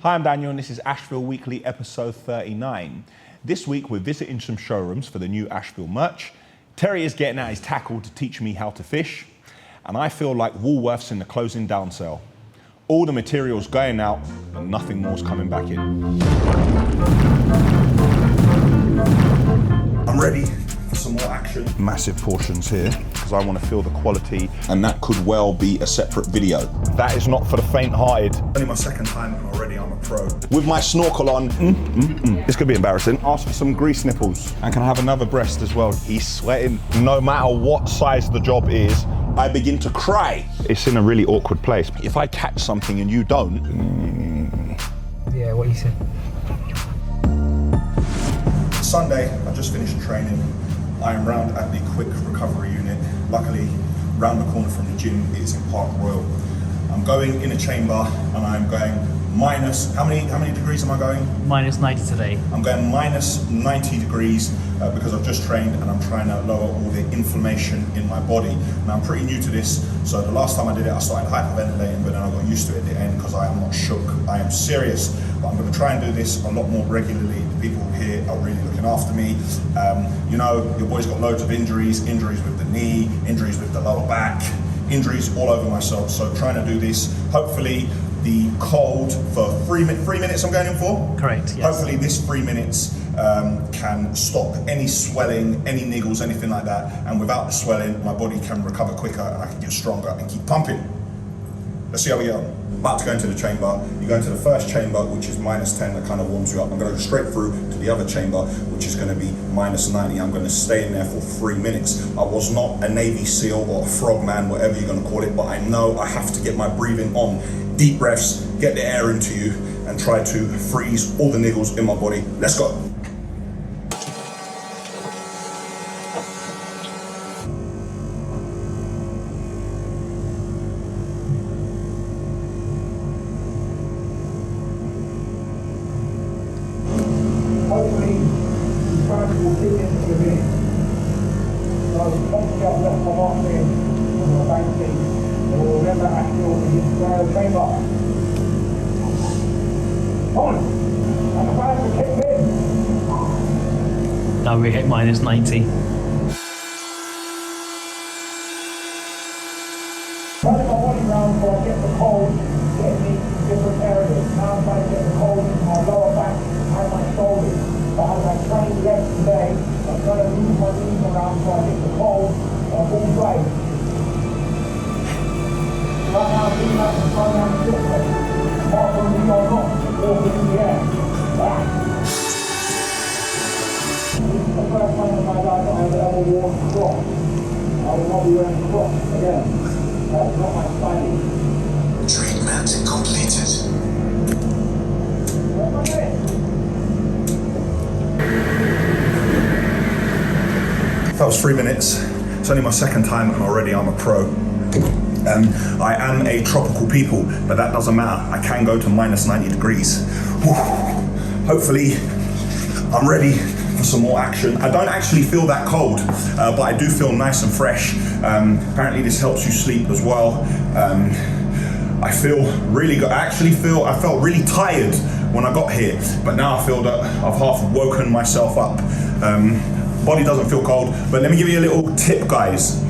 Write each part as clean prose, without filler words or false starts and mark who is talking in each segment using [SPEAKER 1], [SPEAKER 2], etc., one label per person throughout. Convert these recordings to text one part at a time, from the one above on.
[SPEAKER 1] Hi, I'm Daniel and this is Ashville Weekly episode 39. This week we're visiting some showrooms for the new Ashville merch. Terry is getting out his tackle to teach me how to fish, and I feel like Woolworths in the closing down sale. All the material's going out and nothing more's coming back in. I'm ready for some more action. Massive portions here, because I want to feel the quality, and that could well be a separate video. That is not for the faint-hearted. Only my second time and already I'm a pro. With my snorkel on, this could be embarrassing. Ask for some grease nipples. And can I have another breast as well? He's sweating. No matter what size the job is, I begin to cry. It's in a really awkward place. If I catch something and you don't...
[SPEAKER 2] Yeah, what you said.
[SPEAKER 1] Sunday, I just finished training. I am round at the quick recovery unit. Luckily, round the corner from the gym, it is in Park Royal. I'm going in a chamber and I'm going minus, how many degrees am I going?
[SPEAKER 2] Minus 90 today.
[SPEAKER 1] I'm going minus 90 degrees because I've just trained and I'm trying to lower all the inflammation in my body. Now I'm pretty new to this, so the last time I did it I started hyperventilating, but then I got used to it at the end because I am not shook. I am serious, but I'm going to try and do this a lot more regularly. The people here are really looking after me. You know, your boy's got loads of injuries with the knee, injuries with the lower back, injuries all over myself, so trying to do this, hopefully the cold for 3 minutes I'm going in for?
[SPEAKER 2] Correct, yes.
[SPEAKER 1] Hopefully this 3 minutes can stop any swelling, any niggles, anything like that, and without the swelling, my body can recover quicker and I can get stronger and keep pumping. Let's see how we get on. About to go into the chamber. You go into the first chamber, which is minus 10, that kind of warms you up. I'm going to go straight through to the other chamber, which is going to be minus 90. I'm going to stay in there for 3 minutes. I was not a Navy SEAL or a frogman, whatever you're going to call it, but I know I have to get my breathing on. Deep breaths, get the air into you, and try to freeze all the niggles in my body. Let's go.
[SPEAKER 3] Hopefully, the time will kick in for a minute. So, obviously I've left my mark there on my bank seat. And we'll remember Ashville in this chamber. On! And the fans will kick in.
[SPEAKER 2] Now we hit minus 90.
[SPEAKER 3] Turning my body round so I get the cold, get me in different areas. Now I'm trying to get the cold in my lower back and my shoulders. But as I train legs today, I'm trying to move my knees around so I get the cold on all sides. Right now, I'm doing that and trying out the foot. Apart from me or not, walking in the air. This is the first time in my life that I've ever worn Crocs. I will not be wearing Crocs again. That's not my style.
[SPEAKER 4] Treatment completed.
[SPEAKER 3] Where's my head?
[SPEAKER 1] That was 3 minutes. It's only my second time and already I'm a pro. I am a tropical people, but that doesn't matter. I can go to minus 90 degrees. Whew. Hopefully, I'm ready for some more action. I don't actually feel that cold, but I do feel nice and fresh. Apparently this helps you sleep as well. I feel really good. I felt really tired when I got here, but now I feel that I've half woken myself up. Body doesn't feel cold, but let me give you a little tip, guys.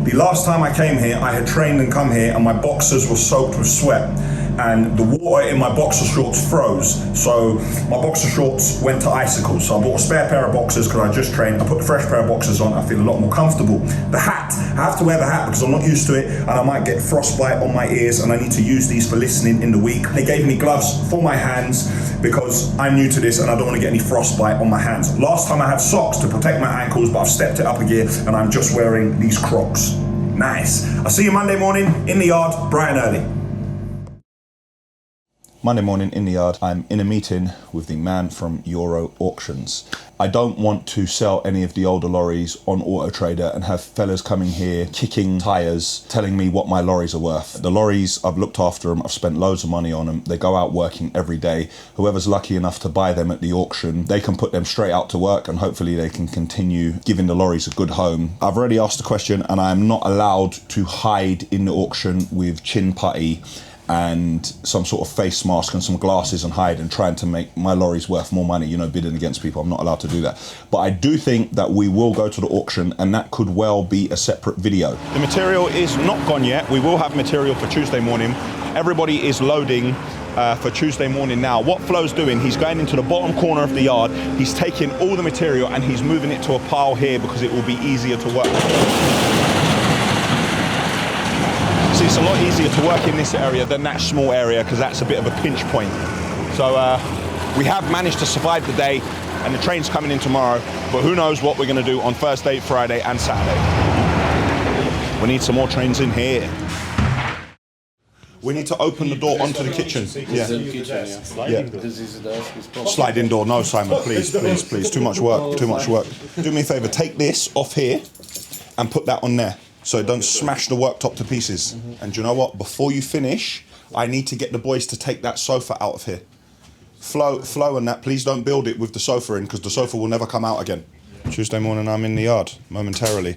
[SPEAKER 1] The last time I came here, I had trained and come here and my boxers were soaked with sweat and the water in my boxer shorts froze. So my boxer shorts went to icicles. So I bought a spare pair of boxers because I just trained. I put a fresh pair of boxers on, I feel a lot more comfortable. The hat, I have to wear the hat because I'm not used to it and I might get frostbite on my ears and I need to use these for listening in the week. They gave me gloves for my hands because I'm new to this and I don't want to get any frostbite on my hands. Last time I had socks to protect my ankles, but I've stepped it up a gear and I'm just wearing these Crocs. Nice. I'll see you Monday morning in the yard, bright and early. Monday morning in the yard, I'm in a meeting with the man from Euro Auctions. I don't want to sell any of the older lorries on Auto Trader and have fellas coming here kicking tires, telling me what my lorries are worth. The lorries, I've looked after them, I've spent loads of money on them. They go out working every day. Whoever's lucky enough to buy them at the auction, they can put them straight out to work and hopefully they can continue giving the lorries a good home. I've already asked the question and I am not allowed to hide in the auction with chin putty and some sort of face mask and some glasses and hide and trying to make my lorries worth more money, you know, bidding against people. I'm not allowed to do that. But I do think that we will go to the auction, and that could well be a separate video. The material is not gone yet. We will have material for Tuesday morning. Everybody is loading for Tuesday morning now. What Flo's doing, he's going into the bottom corner of the yard, he's taking all the material and he's moving it to a pile here because it will be easier to work. See, it's a lot easier to work in this area than that small area because that's a bit of a pinch point. So we have managed to survive the day, and the train's coming in tomorrow, but who knows what we're going to do on Thursday, Friday and Saturday. We need some more trains in here. We need to open the door onto the kitchen. Yeah. Sliding door, no, Simon, please, please, please. Too much work, too much work. Do me a favour, take this off here and put that on there so don't smash the worktop to pieces. And do you know what? Before you finish, I need to get the boys to take that sofa out of here. Flo and that, please don't build it with the sofa in because the sofa will never come out again. Tuesday morning, I'm in the yard momentarily.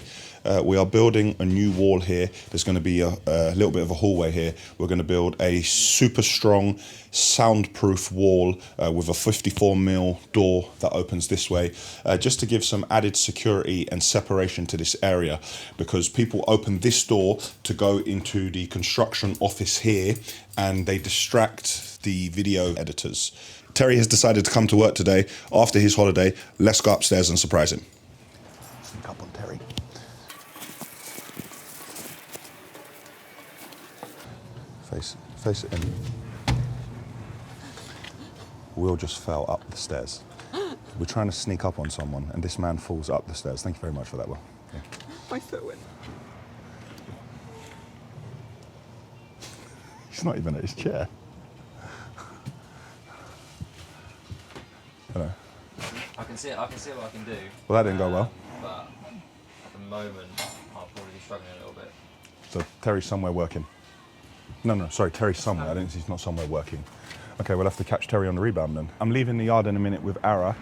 [SPEAKER 1] We are building a new wall here. There's going to be a little bit of a hallway here. We're going to build a super strong soundproof wall with a 54mm door that opens this way, just to give some added security and separation to this area, because people open this door to go into the construction office here and they distract the video editors. Terry has decided to come to work today after his holiday. Let's go upstairs and surprise him. Sneak up on Terry. Face it in. Will just fell up the stairs. We're trying to sneak up on someone and this man falls up the stairs. Thank you very much for that, Will. Yeah.
[SPEAKER 5] My foot went.
[SPEAKER 1] He's not even at his chair. Hello.
[SPEAKER 5] I can see what I can do.
[SPEAKER 1] Well, that didn't go well.
[SPEAKER 5] But at the moment, I'll probably be struggling a little bit.
[SPEAKER 1] So Terry's somewhere working. No, sorry, Terry's somewhere. I don't think he's not somewhere working. Okay, we'll have to catch Terry on the rebound then. I'm leaving the yard in a minute with Ara.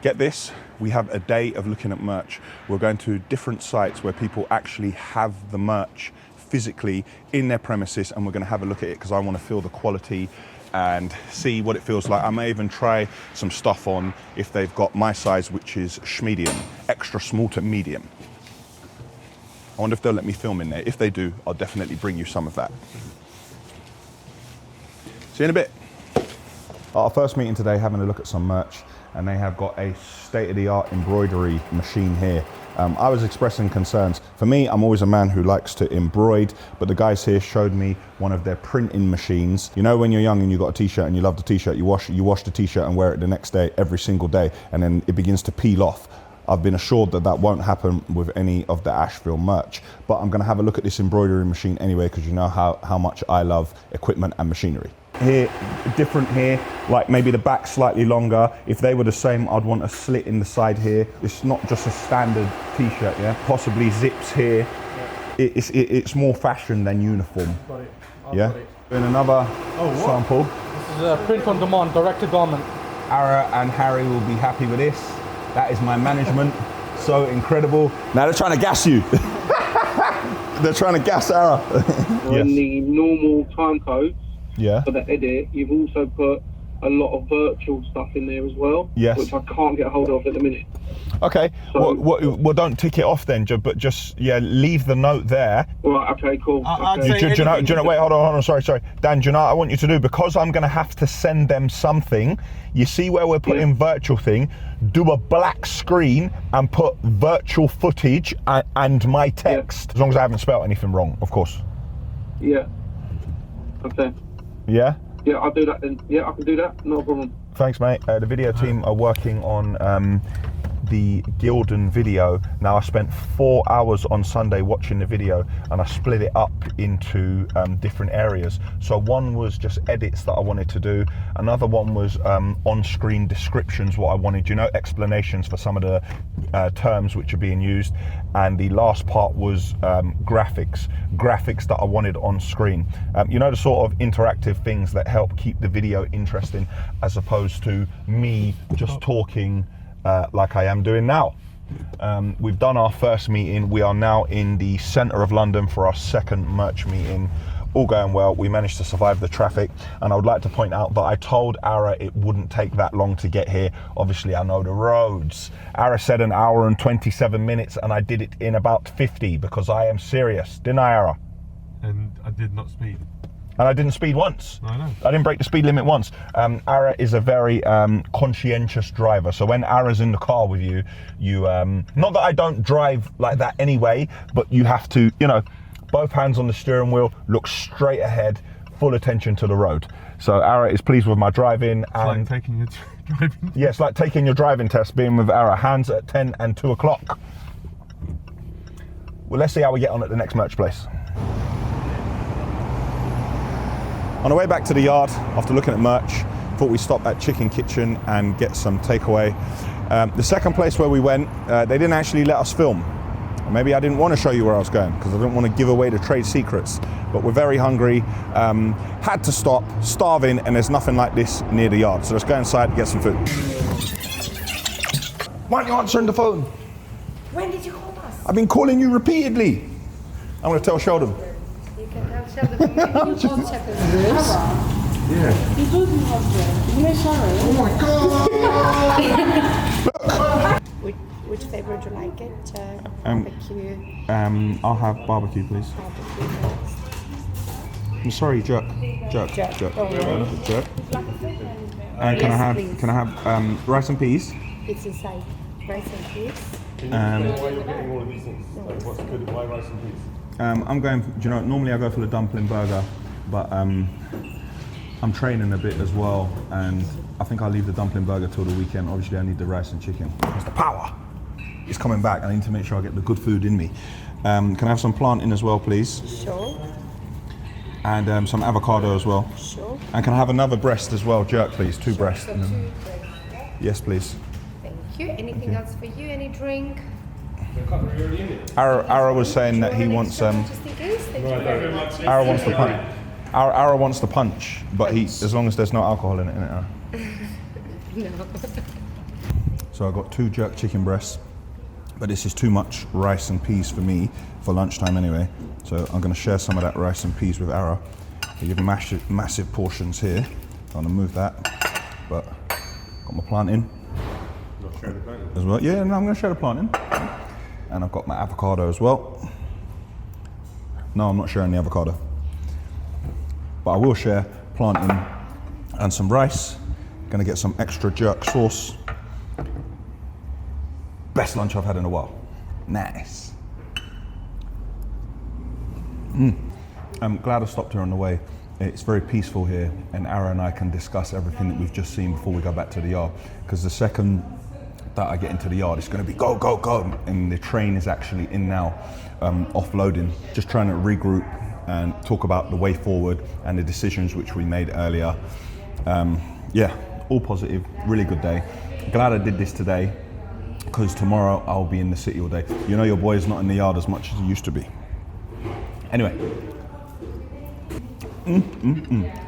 [SPEAKER 1] Get this, we have a day of looking at merch. We're going to different sites where people actually have the merch physically in their premises, and we're going to have a look at it because I want to feel the quality and see what it feels like. I may even try some stuff on if they've got my size, which is medium, extra small to medium. I wonder if they'll let me film in there. If they do, I'll definitely bring you some of that. See you in a bit. Our first meeting today, having a look at some merch, and they have got a state-of-the-art embroidery machine here. I was expressing concerns. For me, I'm always a man who likes to embroider, but the guys here showed me one of their printing machines. You know when you're young and you got a t-shirt and you love the t-shirt, you wash the t-shirt and wear it the next day, every single day, and then it begins to peel off. I've been assured that that won't happen with any of the Ashville merch, but I'm gonna have a look at this embroidery machine anyway, because you know how much I love equipment and machinery. Here, different here, like maybe the back slightly longer. If they were the same, I'd want a slit in the side here. It's not just a standard t-shirt, yeah? Possibly zips here. Yeah. It's more fashion than uniform.
[SPEAKER 6] Got it.
[SPEAKER 1] Yeah?
[SPEAKER 6] Got it.
[SPEAKER 1] And another sample.
[SPEAKER 6] This is a print on demand, directed garment.
[SPEAKER 1] Ara and Harry will be happy with this. That is my management. So incredible. Now they're trying to gas you. They're trying to gas Ara.
[SPEAKER 7] On the normal time codes
[SPEAKER 1] Yeah.
[SPEAKER 7] for the edit, you've also put a lot of virtual stuff in there as well,
[SPEAKER 1] Yes.
[SPEAKER 7] which I can't get hold of at the minute.
[SPEAKER 1] Okay.
[SPEAKER 7] So-
[SPEAKER 1] Well, don't tick it off then, but just leave the note there.
[SPEAKER 7] Right, okay, cool.
[SPEAKER 6] I'd
[SPEAKER 7] Okay.
[SPEAKER 6] say-
[SPEAKER 1] Do you know, wait, hold on, sorry. Dan, do you know what I want you to do? Because I'm going to have to send them something, you see where we're putting virtual thing, do a black screen and put virtual footage and my text. As long as I haven't spelled anything wrong, of course.
[SPEAKER 7] Yeah. Okay.
[SPEAKER 1] Yeah?
[SPEAKER 7] Yeah, I'll do that then. Yeah, I can do that. No problem.
[SPEAKER 1] Thanks, mate. The video team are working on the Gildan video. Now, I spent 4 hours on Sunday watching the video, and I split it up into different areas. So one was just edits that I wanted to do. Another one was on-screen descriptions, what I wanted, explanations for some of the terms which are being used. And the last part was graphics that I wanted on screen. The sort of interactive things that help keep the video interesting, as opposed to me just talking like I am doing now. We've done our first meeting. We are now in the centre of London for our second merch meeting all going well. We managed to survive the traffic, and I would like to point out that I told Ara it wouldn't take that long to get here. Obviously, I know the roads. Ara said an hour and 27 minutes, and I did it in about 50 because I am serious. Didn't I, Ara?
[SPEAKER 8] And I did not speed.
[SPEAKER 1] And I didn't speed once.
[SPEAKER 8] I know.
[SPEAKER 1] I didn't break the speed limit once. Ara is a very conscientious driver. So when Ara's in the car with you, not that I don't drive like that anyway, but you have to, you know, both hands on the steering wheel, look straight ahead, full attention to the road. So Ara is pleased with my driving.
[SPEAKER 8] It's like taking your driving.
[SPEAKER 1] Yeah, it's like taking your driving test, being with Ara, hands at 10 and 2 o'clock. Well, let's see how we get on at the next merch place. On the way back to the yard, after looking at merch, thought we'd stop at Chicken Kitchen and get some takeaway. The second place where we went, they didn't actually let us film. Maybe I didn't want to show you where I was going because I didn't want to give away the trade secrets. But we're very hungry, had to stop, starving, and there's nothing like this near the yard. So let's go inside and get some food. Why aren't you answering the phone?
[SPEAKER 9] When did you call us?
[SPEAKER 1] I've been calling you repeatedly. I'm going to tell Sheldon.
[SPEAKER 9] You can tell Sheldon.
[SPEAKER 1] Yeah.
[SPEAKER 9] You told me husband. Sorry.
[SPEAKER 1] Oh my God!
[SPEAKER 9] Which flavour would you like it? Barbecue.
[SPEAKER 1] I'll have barbecue, please. I'm sorry, jerk. Jerk.
[SPEAKER 9] Oh, really?
[SPEAKER 1] Jerk. And can I have rice and peas?
[SPEAKER 9] It's inside. Rice and peas.
[SPEAKER 8] Why are you getting all of these things? Like, what's good? Why rice and peas?
[SPEAKER 1] I'm going. Do you know? Normally I go for the dumpling burger, but I'm training a bit as well, and I think I'll leave the dumpling burger till the weekend. Obviously, I need the rice and chicken. It's the power. It's coming back. I need to make sure I get the good food in me. Can I have some plantain as well, please?
[SPEAKER 9] Sure.
[SPEAKER 1] And some avocado as well.
[SPEAKER 9] Sure.
[SPEAKER 1] And can I have another breast as well? Jerk, please. Two breasts.
[SPEAKER 9] So 2 breasts.
[SPEAKER 1] Yes, please.
[SPEAKER 9] Thank you. Anything else for you? Any drink?
[SPEAKER 1] Ara was saying that he wants
[SPEAKER 9] Just in case. Thank you very much.
[SPEAKER 1] Ara wants the punch. Ara wants the punch, but as long as there's no alcohol in it, Ara?
[SPEAKER 9] No.
[SPEAKER 1] So I got 2 jerk chicken breasts, but this is too much rice and peas for me for lunchtime anyway. So I'm going to share some of that rice and peas with Ara. You have massive portions here. I'm going to move that, but got my plantain.
[SPEAKER 8] Not share the plantain?
[SPEAKER 1] As well. Yeah, no, I'm going to share the plantain. And I've got my avocado as well. No, I'm not sharing the avocado. But I will share plantain and some rice. Gonna get some extra jerk sauce. Best lunch I've had in a while. Nice. I'm glad I stopped here on the way. It's very peaceful here, and Ara and I can discuss everything that we've just seen before we go back to the yard. Because the second that I get into the yard, it's going to be go, go, go. And the train is actually in now, offloading, just trying to regroup and talk about the way forward and the decisions which we made earlier. Yeah, all positive, really good day. Glad I did this today, because tomorrow I'll be in the city all day. You know, your boy is not in the yard as much as he used to be. Anyway.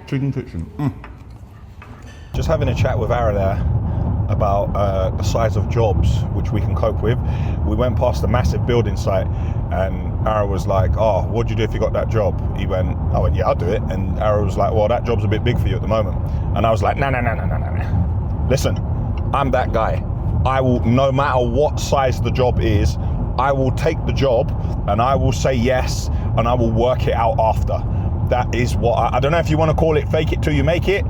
[SPEAKER 1] Chicken kitchen. Just having a chat with Ara there about the size of jobs which we can cope with. We went past a massive building site, and Ara was like, oh, what'd you do if you got that job? I went, yeah, I'll do it. And Ara was like, well, that job's a bit big for you at the moment. And I was like, no. Listen, I'm that guy. I will, no matter what size the job is, I will take the job and I will say yes, and I will work it out after. That is what, I don't know if you want to call it fake it till you make it,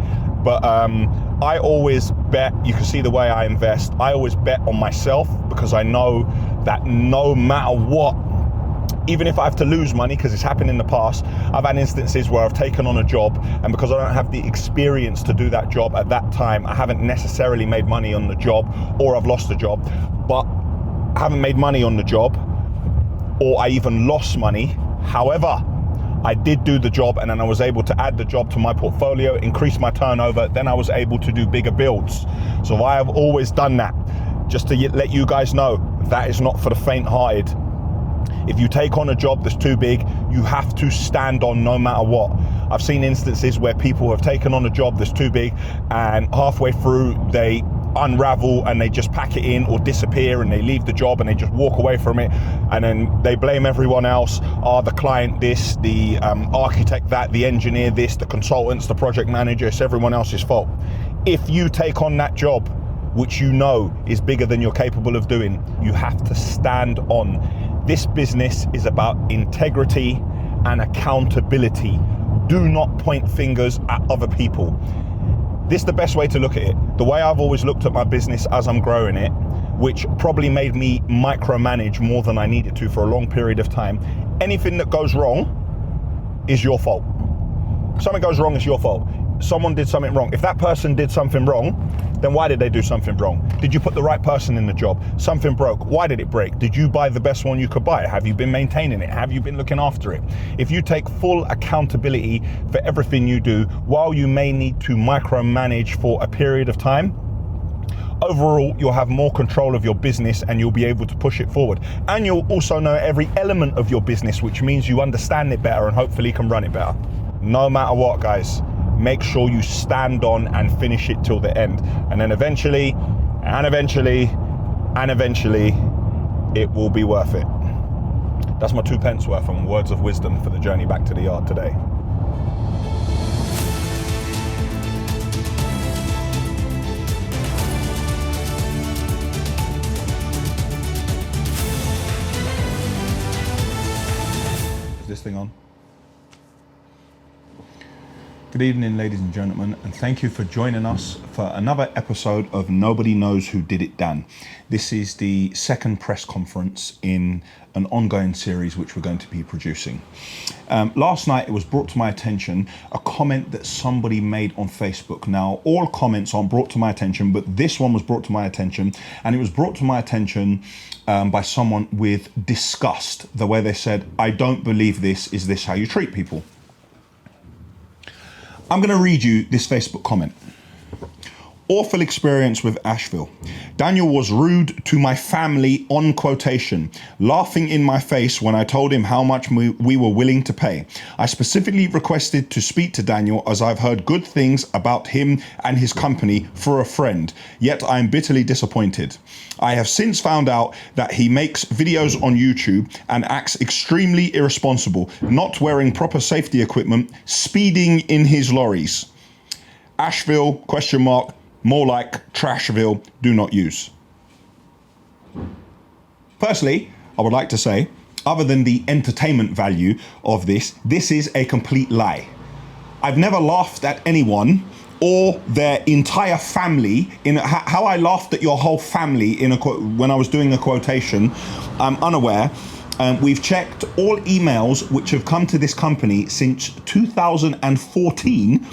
[SPEAKER 1] but I always bet, you can see the way I invest, I always bet on myself, because I know that no matter what, even if I have to lose money, because it's happened in the past, I've had instances where I've taken on a job, and because I don't have the experience to do that job at that time, I haven't necessarily made money on the job, or I've lost the job, but I haven't made money on the job, or I even lost money. However, I did do the job, and then I was able to add the job to my portfolio, increase my turnover, then I was able to do bigger builds. So I have always done that. Just to let you guys know, that is not for the faint-hearted. If you take on a job that's too big, you have to stand on no matter what. I've seen instances where people have taken on a job that's too big, and halfway through they unravel and they just pack it in or disappear and they leave the job and they just walk away from it, and then they blame everyone else. The client this, the architect that, the engineer this, the consultants, the project manager, it's everyone else's fault. If you take on that job, which you know is bigger than you're capable of doing, you have to stand on. This business is about integrity and accountability. Do not point fingers at other people. This is the best way to look at it. The way I've always looked at my business as I'm growing it, which probably made me micromanage more than I needed to for a long period of time. Anything that goes wrong is your fault. Something goes wrong is your fault. Someone did something wrong. If that person did something wrong, then why did they do something wrong? Did you put the right person in the job? Something broke. Why did it break? Did you buy the best one you could buy? Have you been maintaining it? Have you been looking after it? If you take full accountability for everything you do, while you may need to micromanage for a period of time, overall, you'll have more control of your business and you'll be able to push it forward. And you'll also know every element of your business, which means you understand it better and hopefully can run it better. No matter what, guys, make sure you stand on and finish it till the end. And then eventually, it will be worth it. That's my 2 pence worth on words of wisdom for the journey back to the yard today. Is this thing on? Good evening, ladies and gentlemen, and thank you for joining us for another episode of Nobody Knows Who Did It Dan. This is the second press conference in an ongoing series which we're going to be producing. Last night it was brought to my attention a comment that somebody made on Facebook. Now, all comments aren't brought to my attention, but this one was brought to my attention, and it was brought to my attention by someone with disgust. The way they said, "I don't believe this. Is this how you treat people?" I'm going to read you this Facebook comment. Awful experience with Ashville. Daniel was rude to my family on quotation, laughing in my face when I told him how much we were willing to pay. I specifically requested to speak to Daniel as I've heard good things about him and his company for a friend, yet I am bitterly disappointed. I have since found out that he makes videos on YouTube and acts extremely irresponsible, not wearing proper safety equipment, speeding in his lorries. Ashville, ? More like Trashville, do not use. Firstly, I would like to say, other than the entertainment value of this is a complete lie. I've never laughed at anyone or their entire family in how I laughed at your whole family when I was doing a quotation. I'm unaware. We've checked all emails which have come to this company since 2014.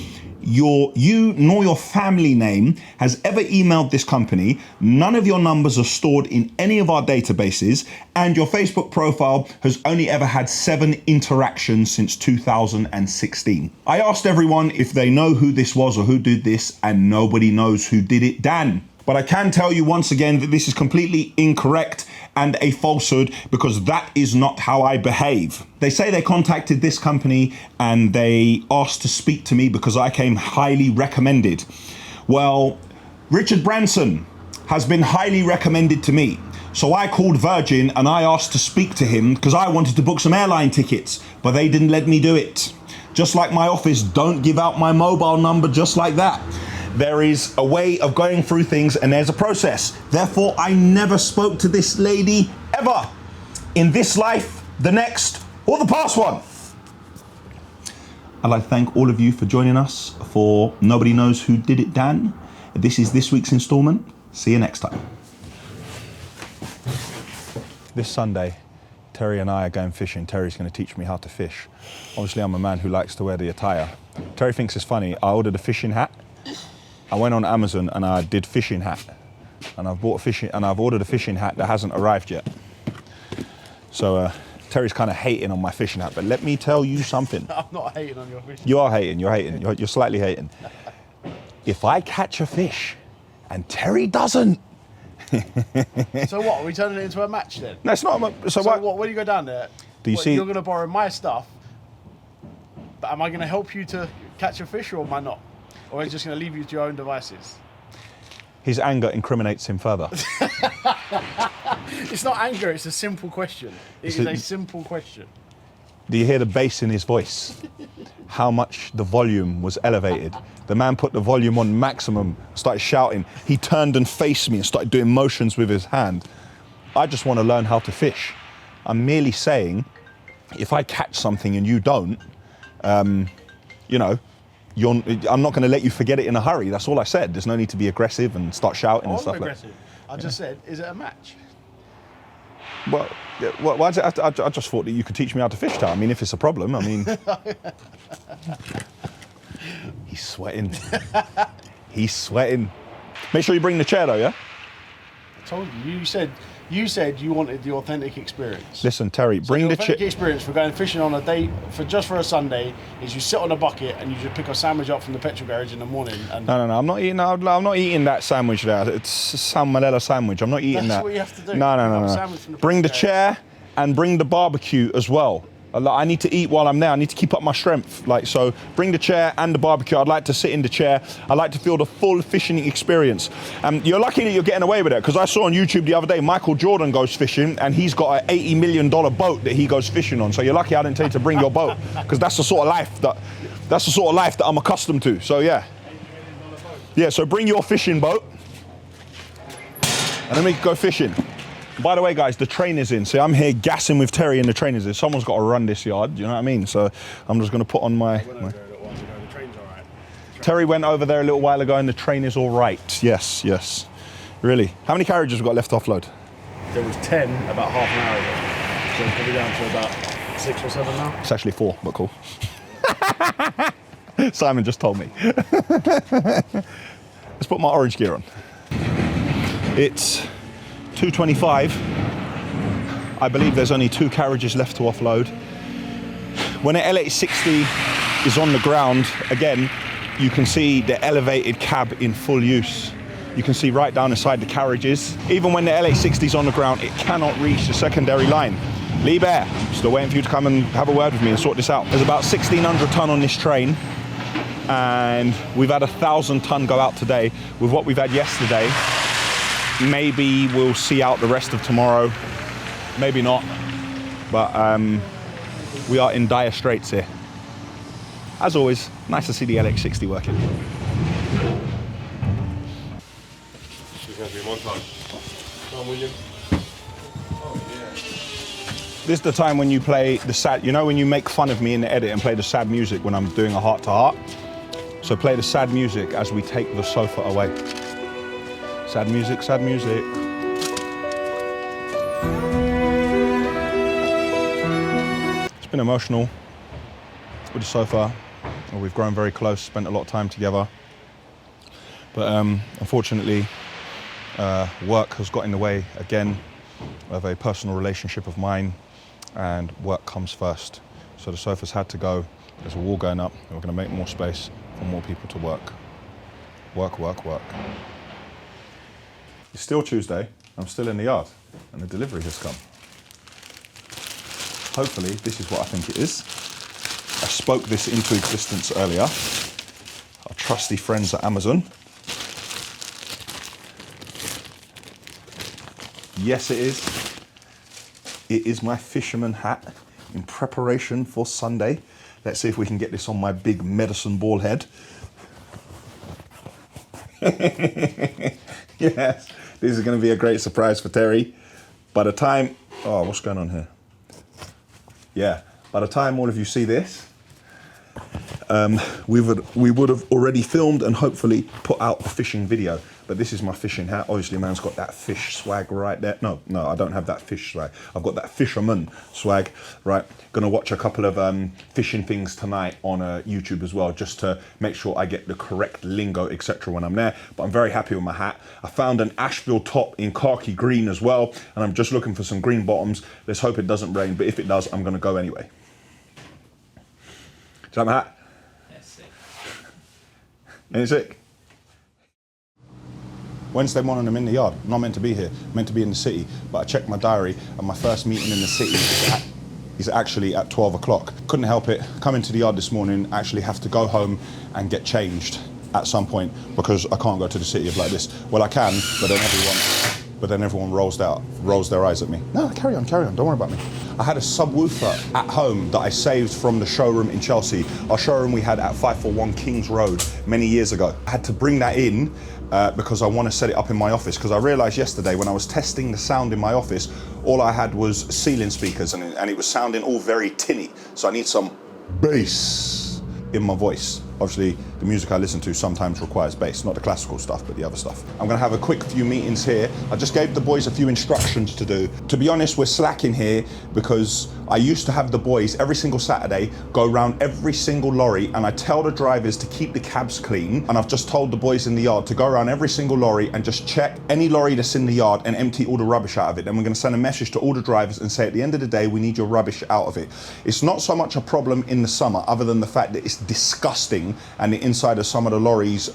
[SPEAKER 1] You nor your family name has ever emailed this company. None of your numbers are stored in any of our databases, and your Facebook profile has only ever had 7 interactions since 2016. I asked everyone if they know who this was or who did this, and nobody knows who did it, Dan. But I can tell you once again that this is completely incorrect and a falsehood, because that is not how I behave. They say they contacted this company and they asked to speak to me because I came highly recommended. Well, Richard Branson has been highly recommended to me. So I called Virgin and I asked to speak to him because I wanted to book some airline tickets, but they didn't let me do it. Just like my office don't give out my mobile number just like that. There is a way of going through things and there's a process. Therefore, I never spoke to this lady ever in this life, the next, or the past one. I'd like to thank all of you for joining us for Nobody Knows Who Did It, Dan. This is this week's installment. See you next time. This Sunday, Terry and I are going fishing. Terry's going to teach me how to fish. Obviously, I'm a man who likes to wear the attire. Terry thinks it's funny. I ordered a fishing hat. I went on Amazon and I did fishing hat, and I've ordered a fishing hat that hasn't arrived yet. So Terry's kind of hating on my fishing hat, but let me tell you something.
[SPEAKER 10] I'm not hating on your fishing.
[SPEAKER 1] You are hating. You're slightly hating. If I catch a fish and Terry doesn't.
[SPEAKER 10] So what? Are we turning it into a match then?
[SPEAKER 1] No, it's not. So what?
[SPEAKER 10] When you go down there,
[SPEAKER 1] see?
[SPEAKER 10] You're going to borrow my stuff, but am I going to help you to catch a fish, or am I not? Or is it just going to leave you to your own devices?
[SPEAKER 1] his anger incriminates him further.
[SPEAKER 10] It's not anger, it's a simple question. It is a simple question.
[SPEAKER 1] Do you hear the bass in his voice? How much the volume was elevated. The man put the volume on maximum, started shouting. He turned and faced me and started doing motions with his hand. I just want to learn how to fish. I'm merely saying, if I catch something and you don't, you know, I'm not going to let you forget it in a hurry. That's all I said. There's no need to be aggressive and start shouting and stuff like that.
[SPEAKER 10] I just said, is it a match?
[SPEAKER 1] Well, why does it have to, I just thought that you could teach me how to fish, I mean, if it's a problem, I mean... He's sweating. He's sweating. Make sure you bring the chair though, yeah?
[SPEAKER 10] I told you. You said you wanted the authentic experience.
[SPEAKER 1] Listen, Terry, bring the chair.
[SPEAKER 10] The authentic experience for going fishing on a day, just for a Sunday, is you sit on a bucket and you just pick a sandwich up from the petrol garage in the morning. And
[SPEAKER 1] No, I'm not eating. I'm not eating that sandwich there. It's a salmonella sandwich. I'm not eating that.
[SPEAKER 10] That's what you have to do.
[SPEAKER 1] No. Bring the chair and bring the barbecue as well. I need to eat while I'm there. I need to keep up my strength. So bring the chair and the barbecue. I'd like to sit in the chair. I'd like to feel the full fishing experience. You're lucky that you're getting away with it, because I saw on YouTube the other day, Michael Jordan goes fishing and he's got an $80 million boat that he goes fishing on. So you're lucky I didn't tell you to bring your boat, because that's the sort of life that I'm accustomed to. So yeah. Yeah, so bring your fishing boat and then we can go fishing. By the way, guys, the train is in. See, I'm here gassing with Terry and the train is in. Someone's got to run this yard, do you know what I mean? So I'm just going to put on my...
[SPEAKER 10] The train's all right.
[SPEAKER 1] Terry went over there a little while ago and the train is all right. Yes. Really. How many carriages have we got left to offload?
[SPEAKER 10] There was 10 about half an hour ago. So it's probably down to about 6 or 7 now.
[SPEAKER 1] It's actually 4, but cool. Simon just told me. Let's put my orange gear on. It's 2:25. I believe there's only 2 carriages left to offload. When an LH60 is on the ground, again, you can see the elevated cab in full use. You can see right down inside the carriages. Even when the LH60 is on the ground, it cannot reach the secondary line. Lee Bear, still waiting for you to come and have a word with me and sort this out. There's about 1,600 ton on this train, and we've had 1,000 ton go out today. With what we've had yesterday, maybe we'll see out the rest of tomorrow, maybe not, but we are in dire straits here. As always, nice to see the LX60 working.
[SPEAKER 8] She's going to be a montage. Come on, William.
[SPEAKER 1] This is the time when you play the sad, you know when you make fun of me in the edit and play the sad music when I'm doing a heart-to-heart? So play the sad music as we take the sofa away. Sad music, sad music. It's been emotional with the sofa. We've grown very close, spent a lot of time together. But unfortunately, work has got in the way again of a personal relationship of mine, and work comes first. So the sofa's had to go. There's a wall going up, and we're going to make more space for more people to work. Work. It's still Tuesday, I'm still in the yard, and the delivery has come. Hopefully, this is what I think it is. I spoke this into existence earlier. Our trusty friends at Amazon. Yes, it is. It is my fisherman hat in preparation for Sunday. Let's see if we can get this on my big medicine ball head. Yes, this is going to be a great surprise for Terry. By the time, oh, what's going on here? Yeah, by the time all of you see this, we would have already filmed and hopefully put out a fishing video. But this is my fishing hat. Obviously, man's got that fish swag right there. No, I don't have that fish swag. I've got that fisherman swag, right? Gonna watch a couple of fishing things tonight on YouTube as well, just to make sure I get the correct lingo, etc. when I'm there. But I'm very happy with my hat. I found an Ashville top in khaki green as well, and I'm just looking for some green bottoms. Let's hope it doesn't rain, but if it does, I'm gonna go anyway. Is that my hat?
[SPEAKER 5] That's sick.
[SPEAKER 1] Ain't it sick? Wednesday morning, I'm in the yard. I'm not meant to be here. I'm meant to be in the city, but I checked my diary and my first meeting in the city is actually at 12 o'clock. Couldn't help it. Come into the yard this morning, actually have to go home and get changed. at some point because I can't go to the city of like this. Well, I can, but then everyone rolls their eyes at me. No, carry on, don't worry about me. I had a subwoofer at home that I saved from the showroom in Chelsea. Our showroom we had at 541 Kings Road many years ago. I had to bring that in because I want to set it up in my office, because I realized yesterday when I was testing the sound in my office, all I had was ceiling speakers and it was sounding all very tinny. So I need some bass in my voice. Obviously, the music I listen to sometimes requires bass, not the classical stuff, but the other stuff. I'm gonna have a quick few meetings here. I just gave the boys a few instructions to do. To be honest, we're slacking here because I used to have the boys every single Saturday go around every single lorry, and I tell the drivers to keep the cabs clean. And I've just told the boys in the yard to go around every single lorry and just check any lorry that's in the yard and empty all the rubbish out of it. Then we're gonna send a message to all the drivers and say, at the end of the day, we need your rubbish out of it. It's not so much a problem in the summer, other than the fact that it's disgusting and the inside of some of the lorries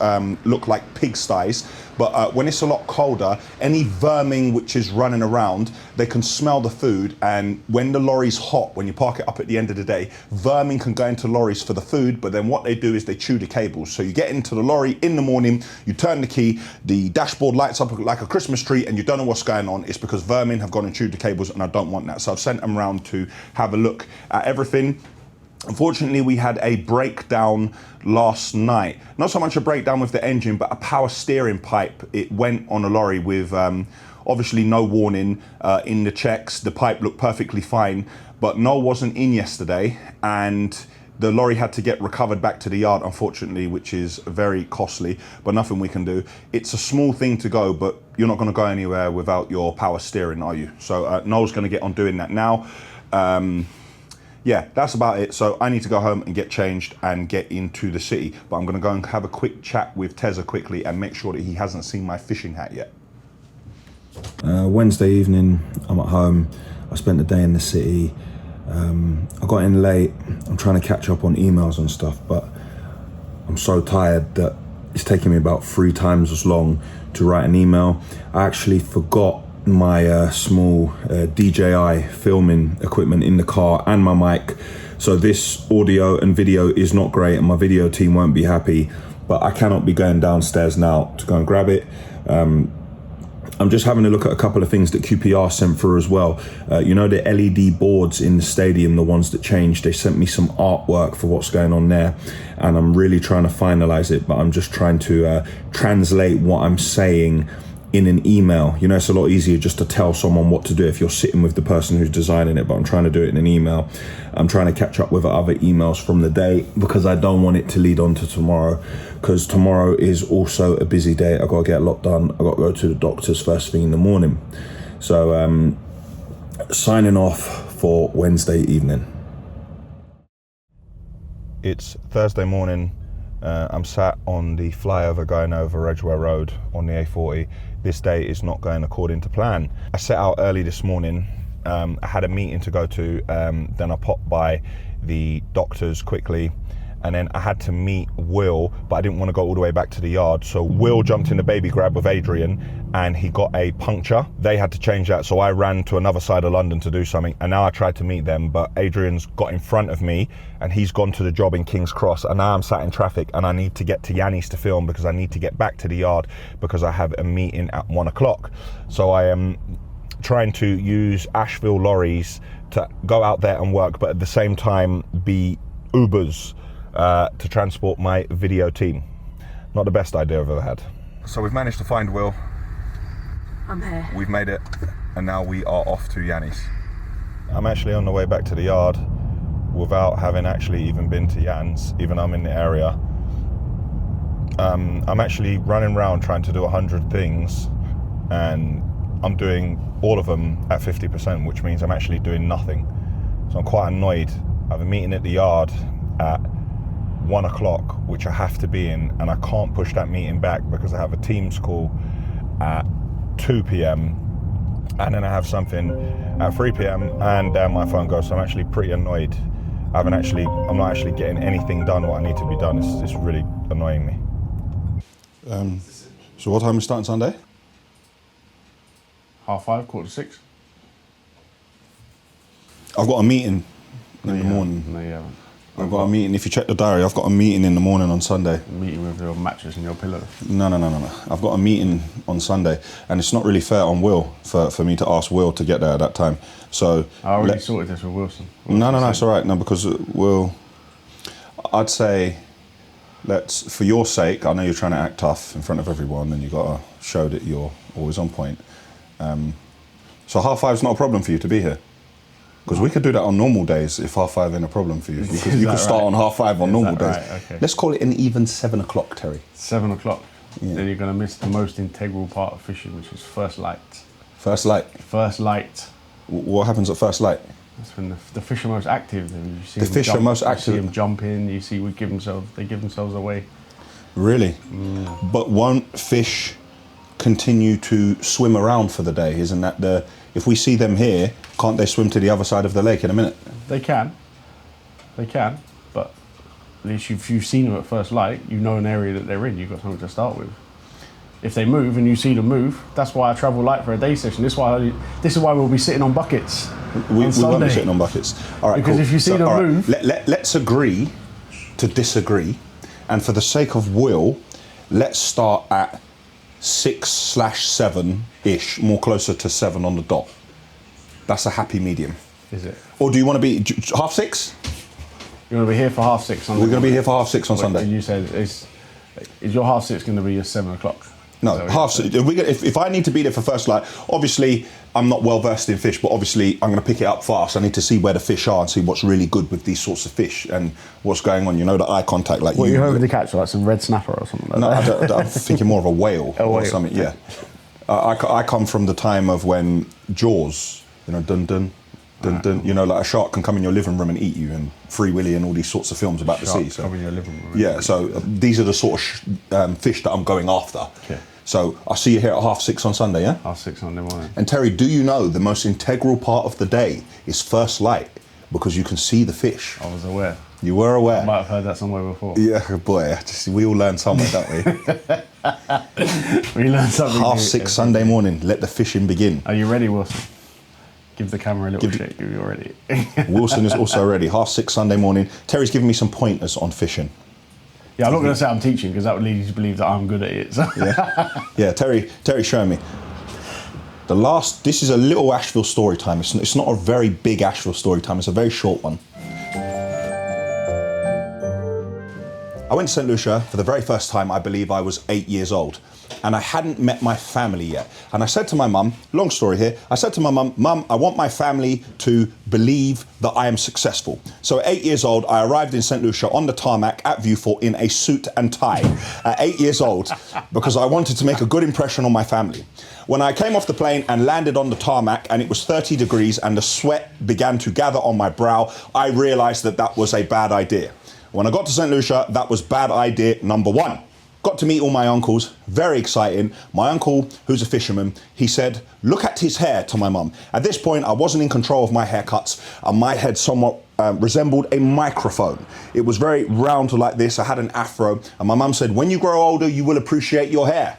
[SPEAKER 1] look like pigsties. But when it's a lot colder, any vermin which is running around, they can smell the food. And when the lorry's hot, when you park it up at the end of the day, vermin can go into lorries for the food. But then what they do is they chew the cables. So you get into the lorry in the morning, you turn the key, the dashboard lights up like a Christmas tree, and you don't know what's going on. It's because vermin have gone and chewed the cables, and I don't want that. So I've sent them around to have a look at everything. Unfortunately, we had a breakdown last night. Not so much a breakdown with the engine, but a power steering pipe. It went on a lorry with obviously no warning in the checks. The pipe looked perfectly fine, but Noel wasn't in yesterday, and the lorry had to get recovered back to the yard, unfortunately, which is very costly, but nothing we can do. It's a small thing to go, but you're not going to go anywhere without your power steering, are you? So Noel's going to get on doing that now. Yeah, that's about it. So I need to go home and get changed and get into the city. But I'm going to go and have a quick chat with Tezza quickly and make sure that he hasn't seen my fishing hat yet. Wednesday evening, I'm at home. I spent the day in the city. I got in late. I'm trying to catch up on emails and stuff, but I'm so tired that it's taking me about 3 times as long to write an email. I actually forgot my small DJI filming equipment in the car and my mic, so this audio and video is not great and my video team won't be happy, but I cannot be going downstairs now to go and grab it. I'm just having a look at a couple of things that QPR sent through as well. You know, the LED boards in the stadium, the ones that changed, they sent me some artwork for what's going on there, and I'm really trying to finalize it, but I'm just trying to translate what I'm saying in an email. You know, it's a lot easier just to tell someone what to do if you're sitting with the person who's designing it, but I'm trying to do it in an email. I'm trying to catch up with other emails from the day because I don't want it to lead on to tomorrow, because tomorrow is also a busy day. I've got to get a lot done. I've got to go to the doctor's first thing in the morning. So signing off for Wednesday evening. It's Thursday morning. I'm sat on the flyover going over Edgware Road on the A40. This day is not going according to plan. I set out early this morning. I had a meeting to go to, then I popped by the doctors quickly, and then I had to meet Will, but I didn't want to go all the way back to the yard. So Will jumped in the baby grab with Adrian and he got a puncture. They had to change that, so I ran to another side of London to do something, and now I tried to meet them, but Adrian's got in front of me and he's gone to the job in King's Cross, and now I'm sat in traffic and I need to get to Yianni's to film because I need to get back to the yard because I have a meeting at 1 o'clock. So I am trying to use Ashville Lorries to go out there and work, but at the same time be Ubers to transport my video team. Not the best idea I've ever had. So we've managed to find Will.
[SPEAKER 9] I'm here.
[SPEAKER 1] We've made it, and now we are off to Yianni's. I'm actually on the way back to the yard without having actually even been to Yianni's, even though I'm in the area. I'm actually running around trying to do 100 things, and I'm doing all of them at 50%, which means I'm actually doing nothing. So I'm quite annoyed. I have a meeting at the yard at 1 o'clock, which I have to be in, and I can't push that meeting back because I have a Teams call at 2 p.m. and then I have something at 3 p.m. and my phone goes. So I'm actually pretty annoyed. I'm not actually getting anything done what I need to be done. It's really annoying me. So what time are we starting Sunday?
[SPEAKER 10] 5:30, 5:45.
[SPEAKER 1] I've got a meeting in the morning.
[SPEAKER 10] No, you haven't.
[SPEAKER 1] I've got a meeting. If you check the diary, I've got a meeting in the morning on Sunday.
[SPEAKER 10] Meeting with your mattress and your pillow.
[SPEAKER 1] No. I've got a meeting on Sunday, and it's not really fair on Will for me to ask Will to get there at that time. So
[SPEAKER 10] I already sorted this with Wilson.
[SPEAKER 1] No, it's all right. No, because Will, I'd say, for your sake, I know you're trying to act tough in front of everyone, and you got to show that you're always on point. So 5:30's not a problem for you to be here. Because we could do that on normal days if 5:30 ain't a problem for you. You could start on 5:30 on normal days.
[SPEAKER 10] Right? Okay.
[SPEAKER 1] Let's call it an even 7 o'clock, Terry.
[SPEAKER 10] 7 o'clock.
[SPEAKER 1] Yeah.
[SPEAKER 10] Then you're going to miss the most integral part of fishing, which is first light.
[SPEAKER 1] First light?
[SPEAKER 10] First light.
[SPEAKER 1] What happens at first light?
[SPEAKER 10] That's when the fish are most active. You see
[SPEAKER 1] the fish are most active?
[SPEAKER 10] You see them jump in, you see they give themselves away.
[SPEAKER 1] Really? Mm. But won't fish continue to swim around for the day? Isn't that if we see them here, can't they swim to the other side of the lake in a minute?
[SPEAKER 10] They can, but at least if you've seen them at first light, you know an area that they're in, you've got something to start with. If they move and you see them move, that's why I travel light for a day session. This is why we'll be sitting on buckets.
[SPEAKER 1] We won't be sitting on buckets. All right,
[SPEAKER 10] because
[SPEAKER 1] cool.
[SPEAKER 10] if you see them move...
[SPEAKER 1] Let's agree to disagree, and for the sake of Will, let's start at 6/7-ish, more closer to 7 on the dot. That's a happy medium.
[SPEAKER 10] Is it?
[SPEAKER 1] Or do you want to be 6:30?
[SPEAKER 10] You're going to be here for 6:30 on
[SPEAKER 1] We're going to be here for 6:30 on Sunday.
[SPEAKER 10] And you said, is your 6:30 going to be your 7 o'clock?
[SPEAKER 1] No, 6:30. If I need to be there for first light, obviously I'm not well versed in fish, but obviously I'm going to pick it up fast. I need to see where the fish are and see what's really good with these sorts of fish and what's going on. You know, the eye contact, like
[SPEAKER 10] what are you hoping to catch, like some red snapper or something like
[SPEAKER 1] that? No, I'm thinking more of a whale or something. Yeah, I come from the time of when Jaws, you know, dun dun. You know, like a shark can come in your living room and eat you, and Free Willy and all these sorts of films about the sea. So
[SPEAKER 10] come in your living room.
[SPEAKER 1] Yeah, so these are the sort of fish that I'm going after. Okay. So I'll see you here at 6:30 on Sunday, yeah?
[SPEAKER 10] 6:30 Sunday morning.
[SPEAKER 1] And Terry, do you know the most integral part of the day is first light, because you can see the fish?
[SPEAKER 10] I was aware.
[SPEAKER 1] You were aware?
[SPEAKER 10] I might have heard that somewhere before.
[SPEAKER 1] Yeah, boy, we all learn somewhere, don't we?
[SPEAKER 10] We learn something.
[SPEAKER 1] 6:30 Sunday morning, let the fishing begin.
[SPEAKER 10] Are you ready, Wilson? Give the camera a little shake if you're ready.
[SPEAKER 1] Wilson is also ready. 6:30 Sunday morning. This giving me some pointers on fishing.
[SPEAKER 10] Yeah, I'm not going to say I'm teaching, because that would lead you to believe that I'm good at it. So.
[SPEAKER 1] Yeah, Terry's showing me. This is a little Ashville story time. It's not a very big Ashville story time. It's a very short one. I went to St. Lucia for the very first time. I believe I was 8 years old. And I hadn't met my family yet. And I said to my mum, long story here, I said to my mum, Mum, I want my family to believe that I am successful. So at 8 years old, I arrived in St. Lucia on the tarmac at Viewfort in a suit and tie at 8 years old, because I wanted to make a good impression on my family. When I came off the plane and landed on the tarmac and it was 30 degrees and the sweat began to gather on my brow, I realized that was a bad idea. When I got to St. Lucia, that was bad idea number 1. Got to meet all my uncles, very exciting. My uncle, who's a fisherman, he said, look at his hair, to my mum. At this point, I wasn't in control of my haircuts, and my head somewhat resembled a microphone. It was very round like this. I had an afro, and my mum said, when you grow older, you will appreciate your hair.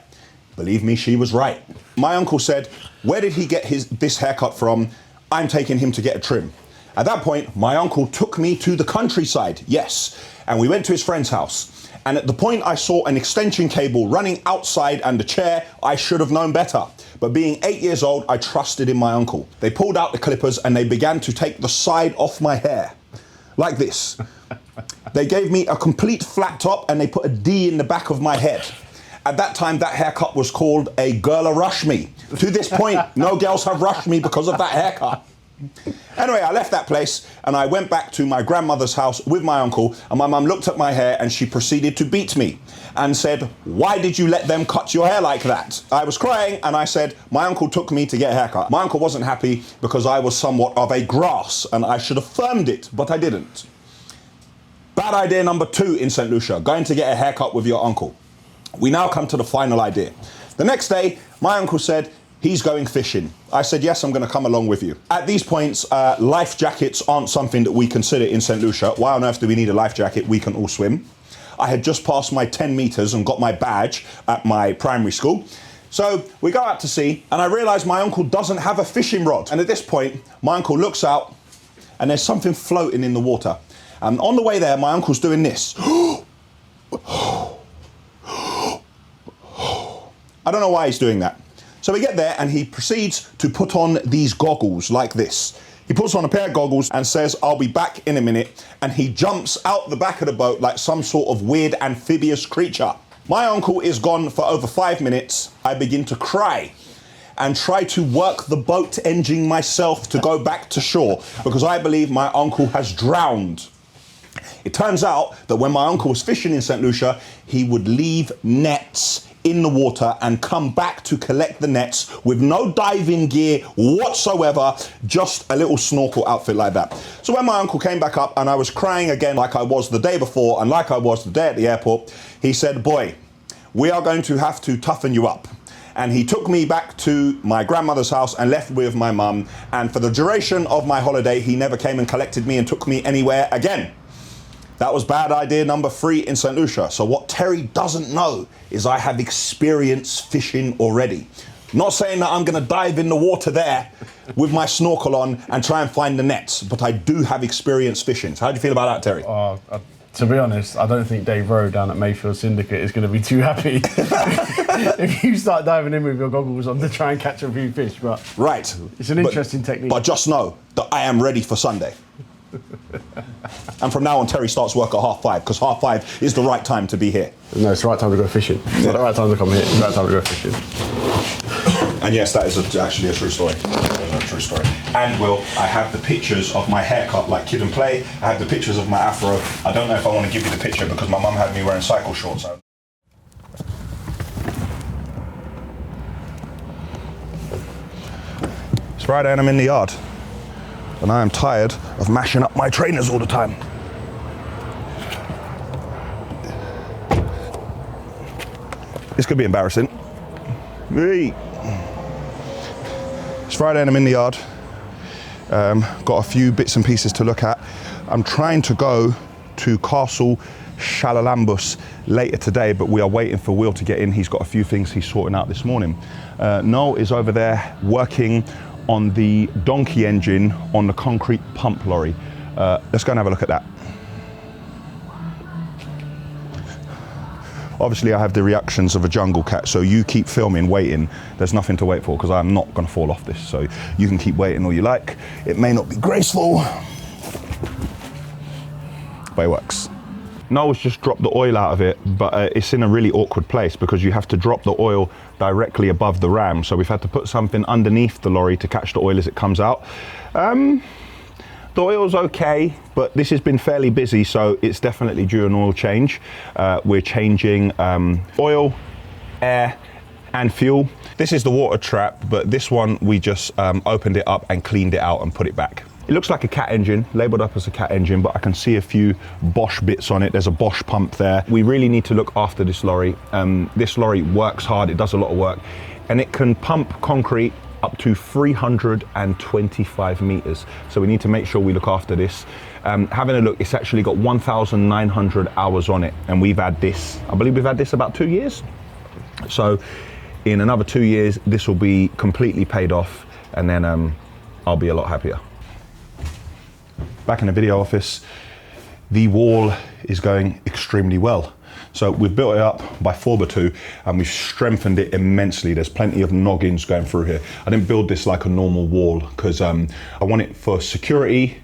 [SPEAKER 1] Believe me, she was right. My uncle said, where did he get this haircut from? I'm taking him to get a trim. At that point, my uncle took me to the countryside, yes, and we went to his friend's house. And at the point I saw an extension cable running outside and a chair, I should have known better. But being 8 years old, I trusted in my uncle. They pulled out the clippers and they began to take the side off my hair, like this. They gave me a complete flat top and they put a D in the back of my head. At that time, that haircut was called a girl rush me. To this point, no girls have rushed me because of that haircut. Anyway, I left that place and I went back to my grandmother's house with my uncle, and my mum looked at my hair and she proceeded to beat me and said, why did you let them cut your hair like that? I was crying and I said, my uncle took me to get a haircut. My uncle wasn't happy because I was somewhat of a grass and I should have firmed it, but I didn't. Bad idea number 2 in St. Lucia, going to get a haircut with your uncle. We now come to the final idea. The next day, my uncle said, he's going fishing. I said, yes, I'm going to come along with you. At these points, life jackets aren't something that we consider in St. Lucia. Why on earth do we need a life jacket? We can all swim. I had just passed my 10 meters and got my badge at my primary school. So we go out to sea and I realize my uncle doesn't have a fishing rod. And at this point, my uncle looks out and there's something floating in the water. And on the way there, my uncle's doing this. I don't know why he's doing that. So we get there and he proceeds to put on these goggles like this. He puts on a pair of goggles and says, I'll be back in a minute. And he jumps out the back of the boat like some sort of weird amphibious creature. My uncle is gone for over 5 minutes. I begin to cry and try to work the boat engine myself to go back to shore because I believe my uncle has drowned. It turns out that when my uncle was fishing in St. Lucia, he would leave nets in the water and come back to collect the nets with no diving gear whatsoever, just a little snorkel outfit like that. So when my uncle came back up and I was crying again like I was the day before and like I was the day at the airport, he said, boy, we are going to have to toughen you up. And he took me back to my grandmother's house and left with my mum. And for the duration of my holiday, he never came and collected me and took me anywhere again. That was bad idea number 3 in St. Lucia. So what Terry doesn't know is I have experience fishing already. Not saying that I'm gonna dive in the water there with my snorkel on and try and find the nets, but I do have experience fishing. So how do you feel about that, Terry?
[SPEAKER 10] To be honest, I don't think Dave Rowe down at Mayfield Syndicate is going to be too happy if you start diving in with your goggles on to try and catch a few fish. But
[SPEAKER 1] right,
[SPEAKER 10] it's an interesting technique.
[SPEAKER 1] But just know that I am ready for Sunday. And from now on, Terry starts work at 5:30 because 5:30 is the right time to be here.
[SPEAKER 10] No, it's the right time to go fishing. It's not the right time to come here. It's the right time to go fishing.
[SPEAKER 1] And yes, that is actually a true story. A true story. And Will, I have the pictures of my haircut like Kid and Play. I have the pictures of my afro. I don't know if I want to give you the picture because my mum had me wearing cycle shorts. It's Friday and I'm in the yard. And I am tired of mashing up my trainers all the time. This could be embarrassing. Hey. It's Friday and I'm in the yard. Got a few bits and pieces to look at. I'm trying to go to Castle Shalalambus later today, but we are waiting for Will to get in. He's got a few things he's sorting out this morning. Noel is over there working on the donkey engine on the concrete pump lorry. Let's go and have a look at that. Obviously I have the reactions of a jungle cat, so you keep filming, waiting. There's nothing to wait for because I'm not gonna fall off this, so you can keep waiting all you like. It may not be graceful, but it works. Noel's just dropped the oil out of it, but it's in a really awkward place because you have to drop the oil directly above the ram. So we've had to put something underneath the lorry to catch the oil as it comes out. The oil's okay, but this has been fairly busy, so it's definitely due an oil change. We're changing oil, air, and fuel. This is the water trap, but this one we just opened it up and cleaned it out and put it back. It looks like a cat engine, labelled up as a cat engine, but I can see a few Bosch bits on it. There's a Bosch pump there. We really need to look after this lorry. This lorry works hard, it does a lot of work, and it can pump concrete up to 325 meters. So we need to make sure we look after this. Having a look, it's actually got 1,900 hours on it, and we've had this, I believe we've had this about 2 years. So in another 2 years, this will be completely paid off, and then I'll be a lot happier. Back in the video office, the wall is going extremely well. So we've built it up by 4x2 and we've strengthened it immensely. There's plenty of noggins going through here. I didn't build this like a normal wall because I want it for security,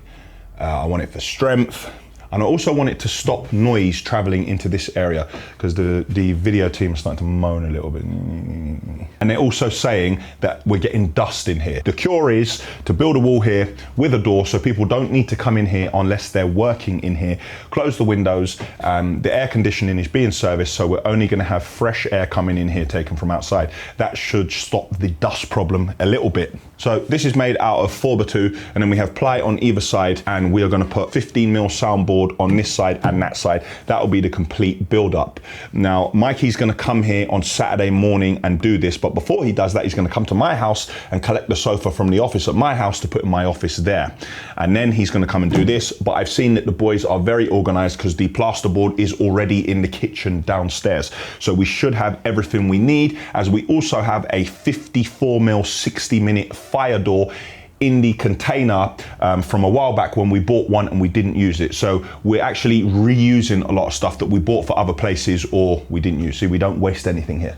[SPEAKER 1] I want it for strength, and I also want it to stop noise traveling into this area because the video team is starting to moan a little bit. And they're also saying that we're getting dust in here. The cure is to build a wall here with a door so people don't need to come in here unless they're working in here. Close the windows. The air conditioning is being serviced, so we're only going to have fresh air coming in here taken from outside. That should stop the dust problem a little bit. So this is made out of 4x2 and then we have ply on either side, and we are going to put 15mm soundboard on this side and that side. That will be the complete build up. Now Mikey's going to come here on Saturday morning and do this, but before he does that, he's going to come to my house and collect the sofa from the office at my house to put in my office there, and then he's going to come and do this. But I've seen that the boys are very organized because the plasterboard is already in the kitchen downstairs, so we should have everything we need, as we also have a 54mm 60-minute fire door in the container from a while back when we bought one and we didn't use it. So we're actually reusing a lot of stuff that we bought for other places or we didn't use. See, we don't waste anything here.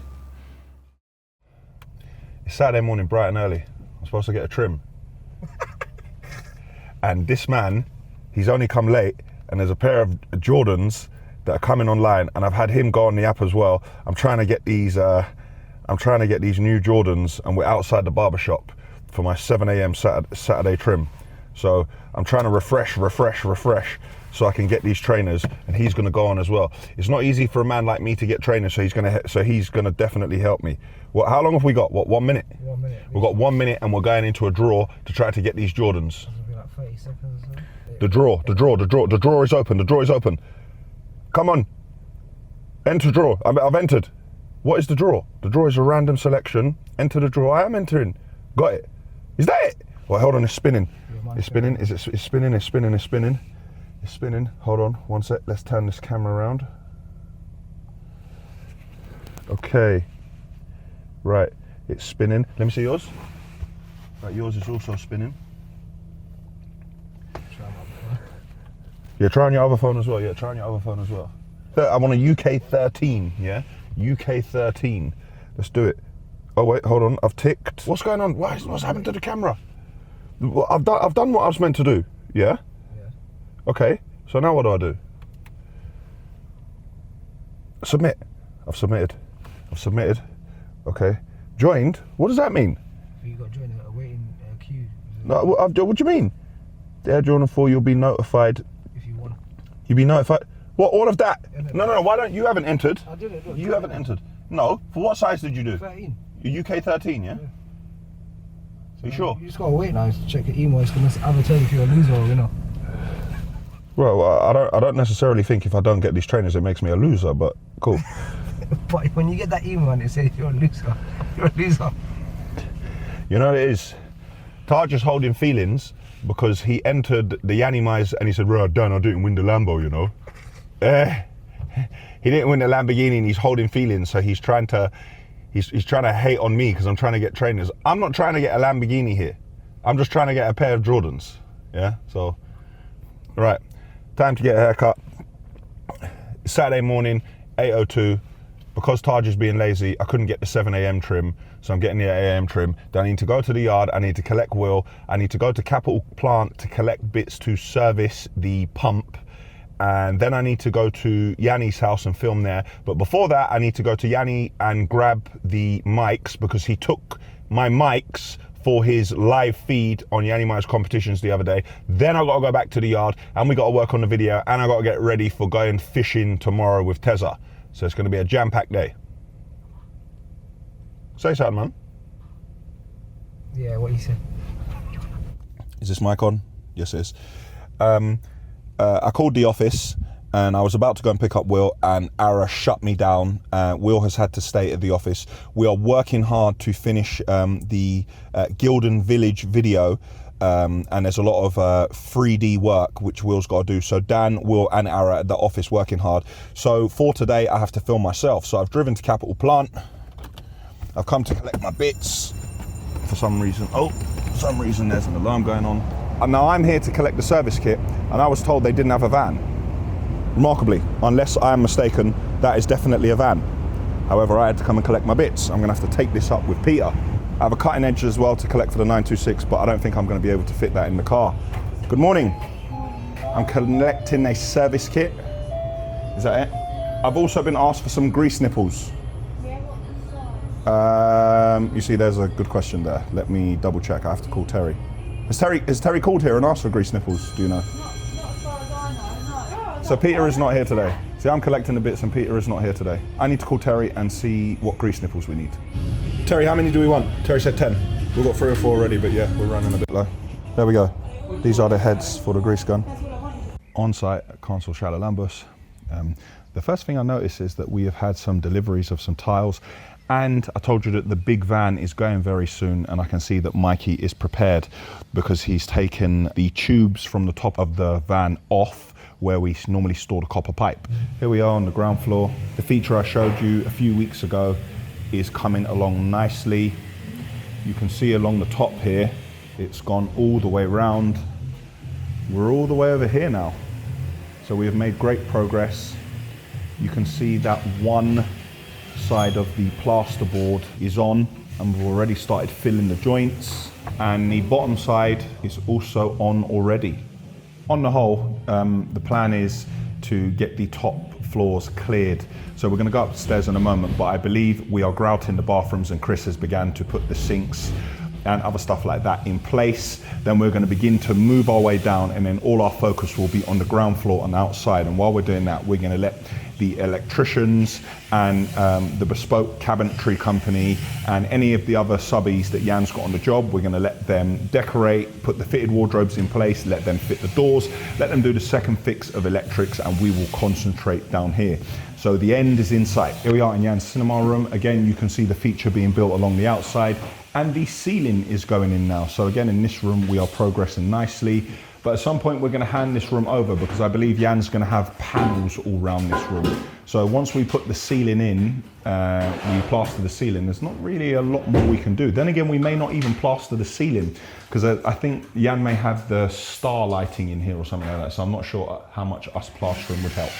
[SPEAKER 1] It's Saturday morning, bright and early. I'm supposed to get a trim. And this man, he's only come late, and there's a pair of Jordans that are coming online, and I've had him go on the app as well. I'm trying to get these new Jordans, and we're outside the barber shop for my 7 a.m. Saturday trim. So I'm trying to refresh so I can get these trainers, and he's gonna go on as well. It's not easy for a man like me to get trainers, so he's gonna definitely help me. What? How long have we got? What, 1 minute?
[SPEAKER 2] 1 minute.
[SPEAKER 1] We've got 1 minute, and we're going into a draw to try to get these Jordans.
[SPEAKER 2] It'll be like 30 seconds or so.
[SPEAKER 1] The draw is open. Come on. Enter draw. I've entered. What is the draw? The draw is a random selection. Enter the draw. I am entering. Got it. Is that it? Well, hold on, it's spinning. It's spinning. It's spinning. Hold on, 1 sec. Let's turn this camera around. Okay. Right, it's spinning. Let me see yours. Right, yours is also spinning. Yeah, try on your other phone as well. I want a UK 13, yeah? UK 13. Let's do it. Oh wait, hold on, I've ticked. What's going on? What's happened to the camera? Well, I've done what I was meant to do, yeah? Yeah. Okay, so now what do I do? Submit. I've submitted. Okay. Joined? What does that mean?
[SPEAKER 2] You got joined a waiting queue.
[SPEAKER 1] No, what do you mean? They're joining for, you'll be notified.
[SPEAKER 2] If you want.
[SPEAKER 1] You'll be notified? What, all of that? No, why don't you haven't entered?
[SPEAKER 2] I did it. Look,
[SPEAKER 1] you haven't entered. No, for what size did you do?
[SPEAKER 2] 13.
[SPEAKER 1] Your UK 13, yeah? So you sure?
[SPEAKER 2] You just gotta wait now to check your email. It's gonna either tell you if you're a loser or a winner.
[SPEAKER 1] Well, I don't necessarily think if I don't get these trainers it makes me a loser, but cool.
[SPEAKER 2] But when you get that email and it says you're a loser, you're a loser.
[SPEAKER 1] You know what it is? Taj is holding feelings because he entered the Yianni mice and he said, "Well, Dan, I didn't win the Lambo, you know." He didn't win the Lamborghini and he's holding feelings, so he's trying to hate on me because I'm trying to get trainers. I'm not trying to get a Lamborghini here. I'm just trying to get a pair of Jordans. Yeah, so, right, time to get a haircut. Saturday morning, 8:02. Because Taj is being lazy, I couldn't get the 7 a.m. trim, so I'm getting the 8 a.m. trim. Then I need to go to the yard, I need to collect Will, I need to go to Capital Plant to collect bits to service the pump, and then I need to go to Yianni's house and film there. But before that, I need to go to Yianni and grab the mics because he took my mics for his live feed on Yianni Mice competitions the other day. Then I gotta go back to the yard and we gotta work on the video and I gotta get ready for going fishing tomorrow with Tezza. So it's gonna be a jam-packed day. Say something, man.
[SPEAKER 2] Yeah, what you said.
[SPEAKER 1] Is this mic on? Yes, it is. I called the office and I was about to go and pick up Will and Ara shut me down. Will has had to stay at the office. We are working hard to finish the Gilden Village video and there's a lot of 3D work which Will's got to do. So Dan, Will and Ara at the office working hard. So for today I have to film myself. So I've driven to Capital Plant. I've come to collect my bits. For some reason there's an alarm going on. And now I'm here to collect the service kit and I was told they didn't have a van. Remarkably, unless I am mistaken, that is definitely a van. However, I had to come and collect my bits. I'm gonna have to take this up with Peter. I have a cutting edge as well to collect for the 926, but I don't think I'm gonna be able to fit that in the car. Good morning. I'm collecting a service kit. Is that it? I've also been asked for some grease nipples. You see, there's a good question there. Let me double check. I have to call Terry. Has Terry called here and asked for grease nipples? Do you know? So Peter is not here today. See, I'm collecting the bits and Peter is not here today. I need to call Terry and see what grease nipples we need. Terry, how many do we want? Terry said 10. We've got 3 or 4 already, but yeah, we're running a bit low. There we go. These are the heads for the grease gun. On site at Council Shallow Lambus. The first thing I noticed is that we have had some deliveries of some tiles, and I told you that the big van is going very soon, and I can see that Mikey is prepared because he's taken the tubes from the top of the van off where we normally store the copper pipe. Here we are on the ground floor. The feature I showed you a few weeks ago is coming along nicely. You can see along the top here, It's gone all the way round. We're all the way over here now. So we have made great progress. You can see that one side of the plasterboard is on, and we've already started filling the joints, and the bottom side is also on already. On the whole, the plan is to get the top floors cleared. So we're going to go upstairs in a moment, but I believe we are grouting the bathrooms, and Chris has begun to put the sinks and other stuff like that in place. Then we're going to begin to move our way down, and then all our focus will be on the ground floor and outside. And while we're doing that, we're going to let the electricians and the bespoke cabinetry company and any of the other subbies that Jan's got on the job, we're going to let them decorate, put the fitted wardrobes in place, let them fit the doors, let them do the second fix of electrics, and we will concentrate down here. So the end is in sight. Here we are in Jan's cinema room. Again, you can see the feature being built along the outside, and the ceiling is going in now. So again, in this room, we are progressing nicely. But at some point, we're going to hand this room over, because I believe Jan's going to have panels all around this room. So once we put the ceiling in, we plaster the ceiling, there's not really a lot more we can do. Then again, we may not even plaster the ceiling, because I think Jan may have the star lighting in here or something like that. So I'm not sure how much us plastering would help.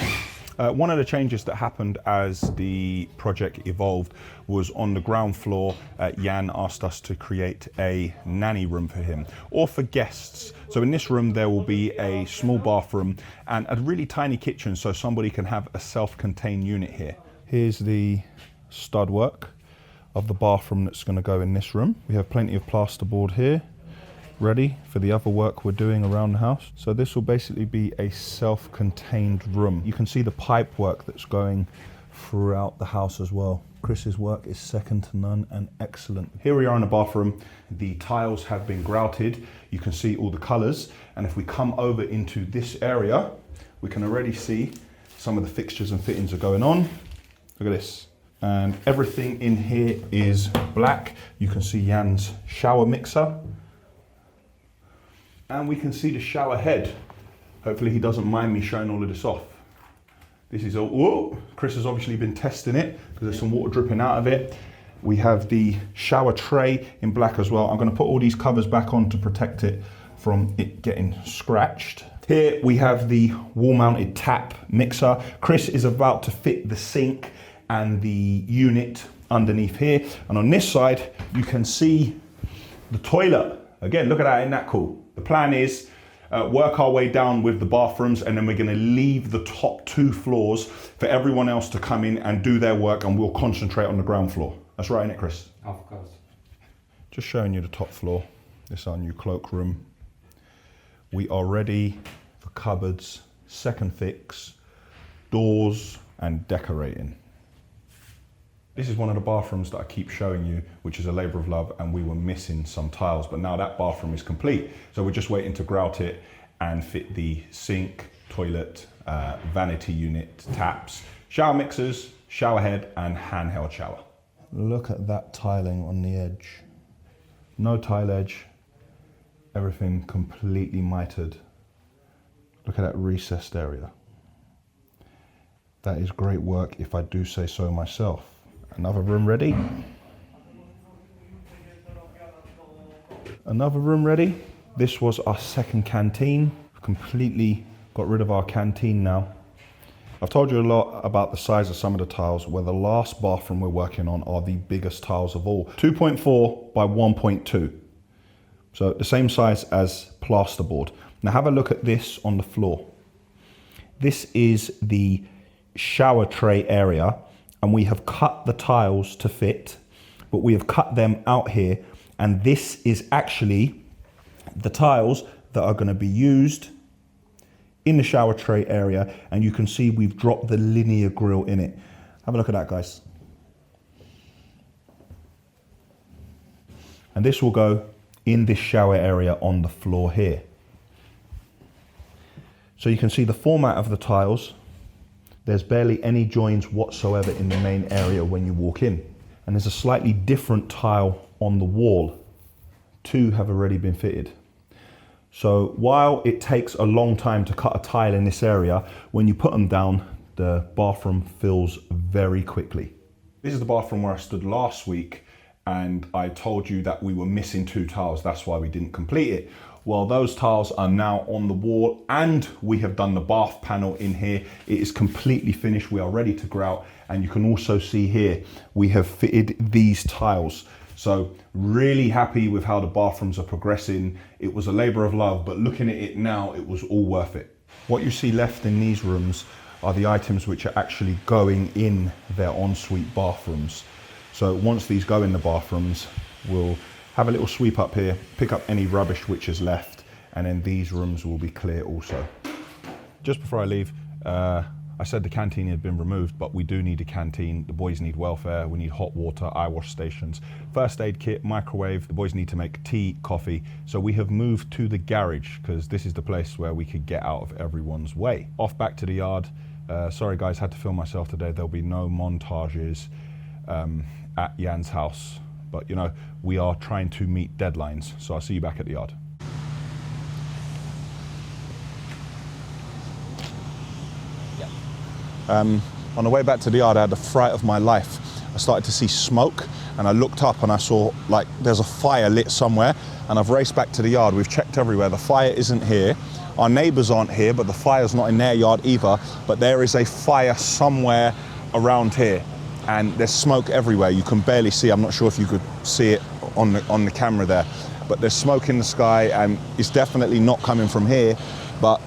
[SPEAKER 1] One of the changes that happened as the project evolved was on the ground floor. Jan asked us to create a nanny room for him, or for guests. So in this room there will be a small bathroom and a really tiny kitchen, so somebody can have a self-contained unit here. Here's the stud work of the bathroom that's going to go in this room. We have plenty of plasterboard here, ready for the other work we're doing around the house. So this will basically be a self-contained room. You can see the pipe work that's going throughout the house as well. Chris's work is second to none and excellent. Here we are in the bathroom. The tiles have been grouted. You can see all the colors. And if we come over into this area, we can already see some of the fixtures and fittings are going on. Look at this. And everything in here is black. You can see Jan's shower mixer. And we can see the shower head. Hopefully he doesn't mind me showing all of this off. This is all, whoa, Chris has obviously been testing it, because there's some water dripping out of it. We have the shower tray in black as well. I'm going to put all these covers back on to protect it from it getting scratched. Here we have the wall mounted tap mixer. Chris is about to fit the sink and the unit underneath here. And on this side, you can see the toilet. Again, look at that, isn't that cool? The plan is work our way down with the bathrooms, and then we're going to leave the top 2 floors for everyone else to come in and do their work, and we'll concentrate on the ground floor. That's right, isn't it, Chris?
[SPEAKER 5] Of course.
[SPEAKER 1] Just showing you the top floor. This is our new cloakroom. We are ready for cupboards, second fix, doors, and decorating. This is one of the bathrooms that I keep showing you, which is a labour of love, and we were missing some tiles, but now that bathroom is complete. So we're just waiting to grout it and fit the sink, toilet, vanity unit, taps, shower mixers, shower head, and handheld shower. Look at that tiling on the edge. No tile edge, everything completely mitered. Look at that recessed area. That is great work, if I do say so myself. Another room ready. Another room ready. This was our second canteen. We've completely got rid of our canteen now. I've told you a lot about the size of some of the tiles, where the last bathroom we're working on are the biggest tiles of all. 2.4 by 1.2. So the same size as plasterboard. Now have a look at this on the floor. This is the shower tray area, and we have cut the tiles to fit, but we have cut them out here, and this is actually the tiles that are going to be used in the shower tray area, and you can see we've dropped the linear grille in it. Have a look at that, guys. And this will go in this shower area on the floor here. So you can see the format of the tiles. There's barely any joins whatsoever in the main area when you walk in. And there's a slightly different tile on the wall. 2 have already been fitted. So while it takes a long time to cut a tile in this area, when you put them down, the bathroom fills very quickly. This is the bathroom where I stood last week, and I told you that we were missing 2 tiles. That's why we didn't complete it. Well, those tiles are now on the wall, and we have done the bath panel in here. It is completely finished. We are ready to grout, and you can also see here, we have fitted these tiles. So really happy with how the bathrooms are progressing. It was a labor of love, but looking at it now, it was all worth it. What you see left in these rooms are the items which are actually going in their ensuite bathrooms. So once these go in the bathrooms, we'll have a little sweep up here, pick up any rubbish which is left, and then these rooms will be clear also. Just before I leave, I said the canteen had been removed, but we do need a canteen. The boys need welfare, we need hot water, eye wash stations, first aid kit, microwave. The boys need to make tea, coffee. So we have moved to the garage because this is the place where we could get out of everyone's way. Off back to the yard. Sorry guys, had to film myself today. There'll be no montages at Jan's house. But you know, we are trying to meet deadlines. So I'll see you back at the yard. On the way back to the yard, I had the fright of my life. I started to see smoke, and I looked up and I saw like there's a fire lit somewhere, and I've raced back to the yard. We've checked everywhere. The fire isn't here. Our neighbors aren't here, but the fire's not in their yard either. But there is a fire somewhere around here, and there's smoke everywhere. You can barely see. I'm not sure if you could see it on the camera there, but there's smoke in the sky, and it's definitely not coming from here. But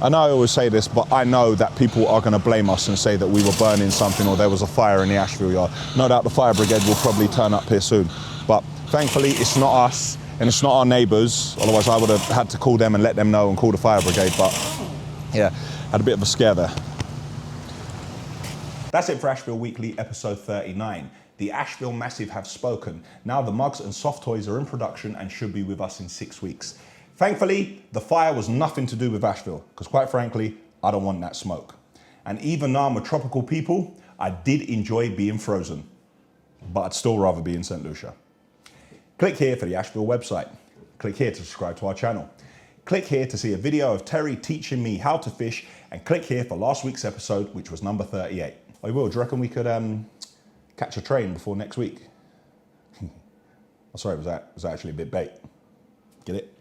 [SPEAKER 1] I know I always say this, but I know that people are going to blame us and say that we were burning something or there was a fire in the Ashville yard. No doubt the fire brigade will probably turn up here soon. But thankfully, it's not us and it's not our neighbours. Otherwise, I would have had to call them and let them know and call the fire brigade. But yeah, had a bit of a scare there. That's it for Ashville Weekly, episode 39. The Ashville Massive have spoken. Now the mugs and soft toys are in production and should be with us in 6 weeks. Thankfully, the fire was nothing to do with Ashville, because quite frankly, I don't want that smoke. And even though I'm a tropical people, I did enjoy being frozen, but I'd still rather be in St. Lucia. Click here for the Ashville website. Click here to subscribe to our channel. Click here to see a video of Terry teaching me how to fish, and click here for last week's episode, which was number 38. Oh, Will, do you reckon we could catch a train before next week? Oh, sorry, was that actually a bit bait? Get it?